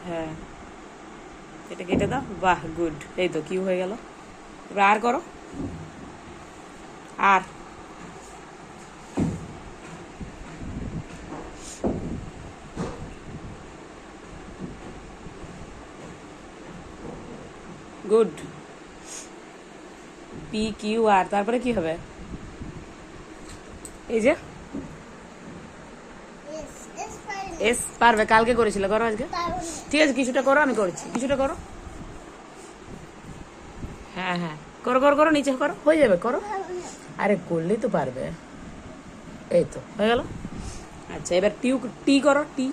হ্যাঁ, এটা কেটে দাও। বাহ, গুড। এই তো কিউ হয়ে গেল। এবার আর করো, আর গুড। পি কিউ আর, তারপরে কি হবে? এই যে এস পারবে, কালকে করেছিল, করো আজকে। ঠিক আছে, কিছুটা করো, আমি করছি, কিছুটা করো। হ্যাঁ হ্যাঁ, করো করো করো, নিচে করো, হয়ে যাবে, করো। আরে করলেই তো পারবে। এই তো হয়ে গেল। আচ্ছা, এবার টিউ টি করো, টি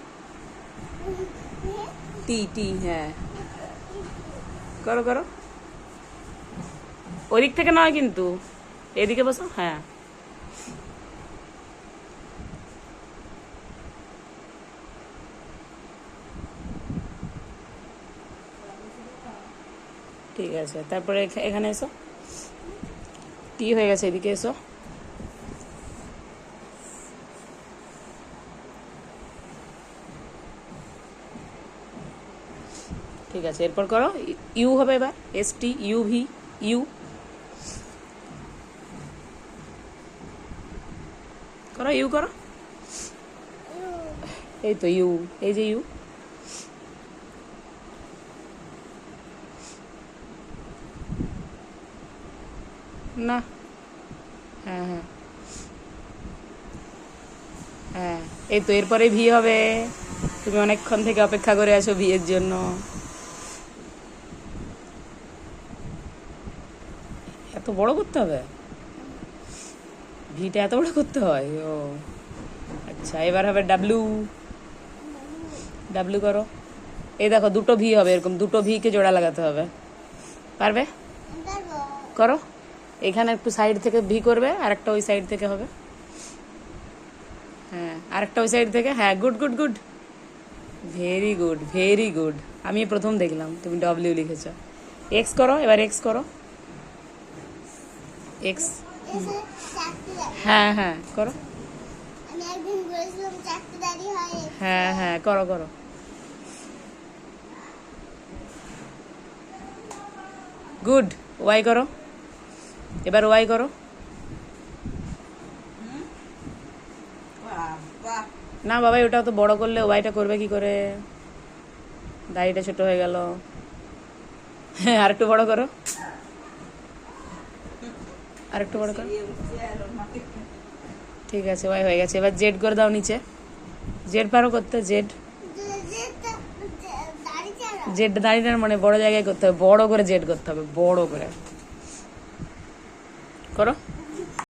টি টি, হ্যাঁ করো করো। ওই দিক থেকে নয় কিন্তু, এদিকে বসো, হ্যাঁ। ঠিক আছে, তারপরে এখানে এসো। টি হয়ে গেছে, এদিকে এসো। ঠিক আছে, এরপর করো, ইউ হবে এবার, S T U V, U করো, ইউ করো। এই তো ইউ, এই যে ইউ। না, হ্যাঁ হ্যাঁ হ্যাঁ, এই তো এরপরে ভি হবে। তুমি অনেকক্ষণ থেকে অপেক্ষা করে আছো ভি এর জন্য। এত বড় করতে হবে? ভিটা এত বড় করতে হয়? ও আচ্ছা, এবার হবে ডাব্লু। ডাব্লু করো। এই দেখো, দুটো ভি হবে, এরকম দুটো ভি কে জোড়া লাগাতে হবে। পারবে? করো। এখানে একটু সাইড থেকে ভি করবে, আর একটা ওই সাইড থেকে হবে। হ্যাঁ, আরেকটা ওই সাইড থেকে, হ্যাঁ, good good good, very good very good. আমি প্রথম দেখলাম তুমি ডব্লিউ লিখেছ। এক্স করো, এবার এক্স করো, এক্স। হ্যাঁ হ্যাঁ করো, হ্যাঁ হ্যাঁ করো করো। গুড। ওয়াই করো, এবার ওয়াই করো। না বাবা, ওটা তো বড় করলে ওয়াইটা করবে কি করে? দাড়িটা ছোট হয়ে গেল। হ্যাঁ, আরেকটু বড় করো, আরেকটু বড় করো। ঠিক আছে, ওয়াই হয়ে গেছে। এবার জেড করে দাও নিচে। জেড পারো করতে? জেড, জেড দাঁড়িয়ে মানে বড় জায়গায় করতে হবে, বড় করে জেড করতে হবে, বড় করে করো।